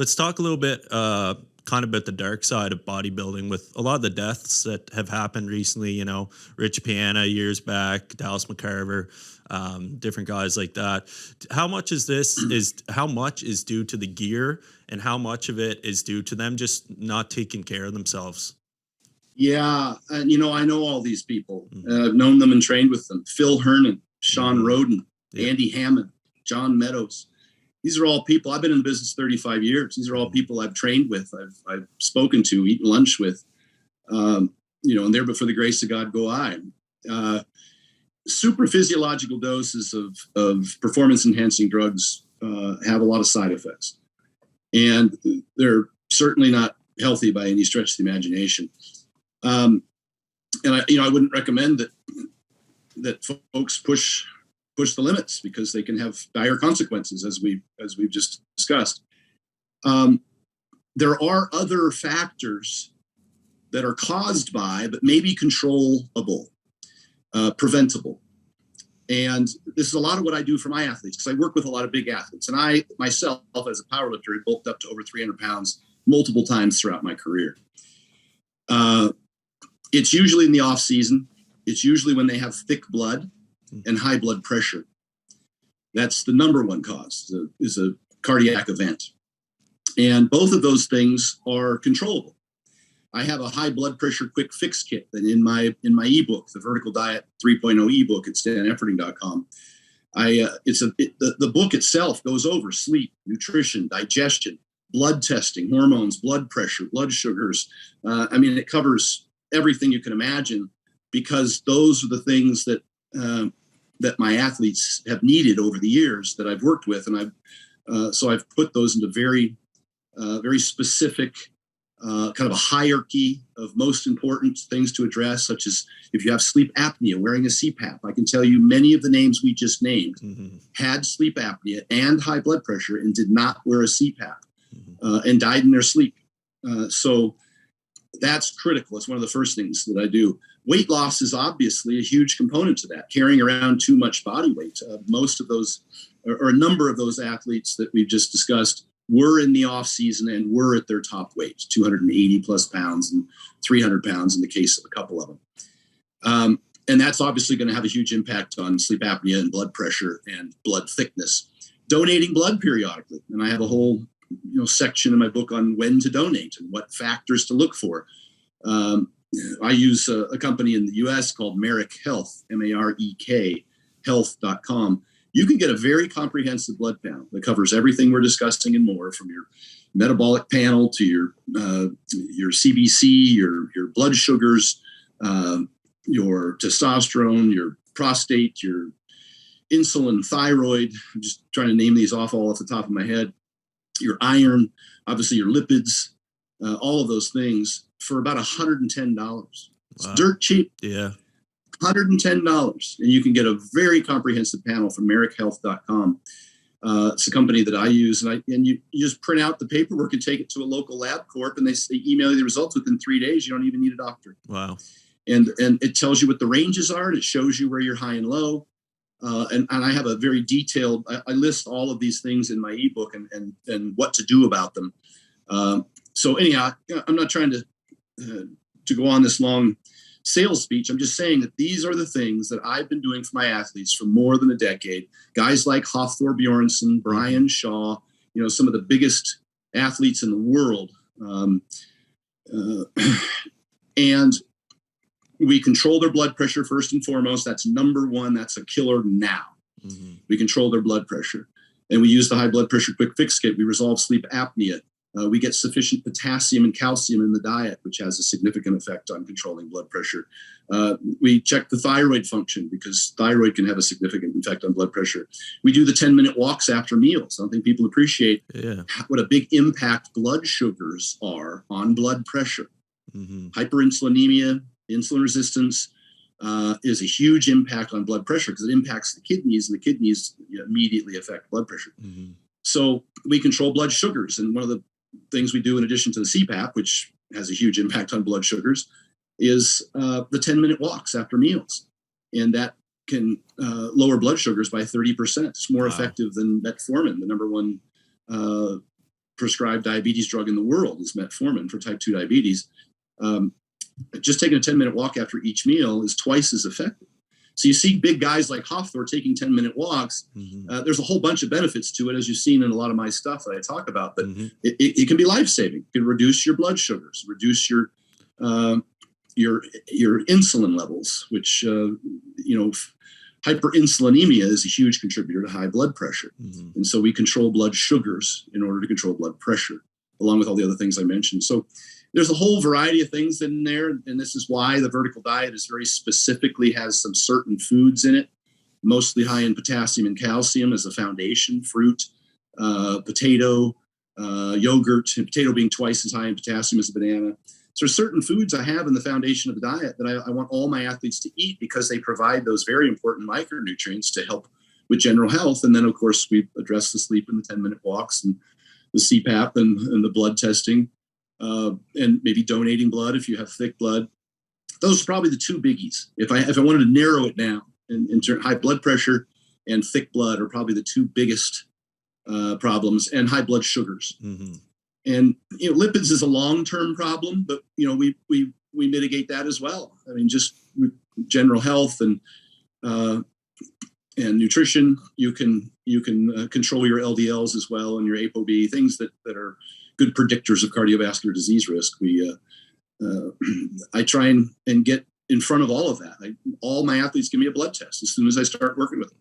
Let's talk a little bit, kind of about the dark side of bodybuilding with a lot of the deaths that have happened recently. Rich Piana years back, Dallas McCarver, different guys like that. How much how much is due to the gear, and how much of it is due to them just not taking care of themselves? Yeah, and I know all these people. I've known them and trained with them. Phil Hernan, Sean Roden, Andy Hammond, John Meadows. These are all people. I've been in the business 35 years. These are all people I've trained with, I've spoken to, eaten lunch with. And there, but for the grace of God, go I. Super physiological doses of performance-enhancing drugs have a lot of side effects, and they're certainly not healthy by any stretch of the imagination. And I wouldn't recommend that folks push the limits, because they can have dire consequences, as we've just discussed. There are other factors that are caused by, but maybe controllable, preventable. And this is a lot of what I do for my athletes, because I work with a lot of big athletes. And I myself, as a powerlifter, have bulked up to over 300 pounds multiple times throughout my career. It's usually in the off season. It's usually when they have thick blood and high blood pressure. That's the number one cause, is a cardiac event. And both of those things are controllable. I have a high blood pressure quick fix kit that in my ebook, the Vertical Diet 3.0 ebook at Efferding.com. The book itself goes over sleep, nutrition, digestion, blood testing, hormones, blood pressure, blood sugars. It covers everything you can imagine, because those are the things that my athletes have needed over the years that I've worked with, and I've put those into very specific kind of a hierarchy of most important things to address, such as if you have sleep apnea, wearing a CPAP. I can tell you many of the names we just named had sleep apnea and high blood pressure and did not wear a CPAP and died in their sleep. So that's critical. It's one of the first things that I do. Weight loss is obviously a huge component to that, carrying around too much body weight. Most of those, or a number of those athletes that we've just discussed, were in the off season and were at their top weight, 280 plus pounds and 300 pounds in the case of a couple of them. And that's obviously going to have a huge impact on sleep apnea and blood pressure and blood thickness. Donating blood periodically. And I have a whole section in my book on when to donate and what factors to look for. I use a company in the US called Marek Health, MAREK, health.com. You can get a very comprehensive blood panel that covers everything we're discussing and more, from your metabolic panel to your CBC, your blood sugars, your testosterone, your prostate, your insulin, thyroid. I'm just trying to name these off all off the top of my head. Your iron, obviously your lipids, all of those things for about $110. It's dirt cheap. Yeah. $110. And you can get a very comprehensive panel from MarekHealth.com. It's a company that I use, and you just print out the paperwork and take it to a local lab corp, and they email you the results within 3 days. You don't even need a doctor. Wow. And it tells you what the ranges are, and it shows you where you're high and low. And I have a very detailed, I list all of these things in my ebook and what to do about them. So anyhow, I'm not trying to go on this long sales speech. I'm just saying that these are the things that I've been doing for my athletes for more than a decade. Guys like Hafthor Bjornsson, Brian Shaw, some of the biggest athletes in the world. And we control their blood pressure first and foremost. That's number one. That's a killer now. We control their blood pressure. And we use the high blood pressure quick fix kit. We resolve sleep apnea. We get sufficient potassium and calcium in the diet, which has a significant effect on controlling blood pressure. We check the thyroid function, because thyroid can have a significant effect on blood pressure. We do the 10-minute walks after meals. I don't think people appreciate what a big impact blood sugars are on blood pressure. Hyperinsulinemia, insulin resistance is a huge impact on blood pressure, because it impacts the kidneys, and the kidneys immediately affect blood pressure. So we control blood sugars. And one of the things we do, in addition to the CPAP, which has a huge impact on blood sugars, is the 10-minute walks after meals. And that can lower blood sugars by 30%. It's more effective than metformin, the number one prescribed diabetes drug in the world is metformin for type 2 diabetes. Just taking a 10-minute walk after each meal is twice as effective. So you see big guys like Hofthor taking 10-minute walks. There's a whole bunch of benefits to it, as you've seen in a lot of my stuff that I talk about. But it can be life-saving. It can reduce your blood sugars, reduce your insulin levels, which hyperinsulinemia is a huge contributor to high blood pressure. And so we control blood sugars in order to control blood pressure, along with all the other things I mentioned. So there's a whole variety of things in there. And this is why the vertical diet is very specifically has some certain foods in it, mostly high in potassium and calcium as a foundation, fruit, potato, yogurt, and potato being twice as high in potassium as a banana. So there's certain foods I have in the foundation of the diet that I want all my athletes to eat because they provide those very important micronutrients to help with general health. And then, of course, we address the sleep and the 10-minute walks and the CPAP and the blood testing. And maybe donating blood if you have thick blood. Those are probably the two biggies. If I wanted to narrow it down, high blood pressure and thick blood are probably the two biggest problems, and high blood sugars. And lipids is a long-term problem, but we mitigate that as well. I mean, just with general health and nutrition, you can control your LDLs as well and your ApoB, things that are good predictors of cardiovascular disease risk. I try and get in front of all of that. All my athletes give me a blood test as soon as I start working with them.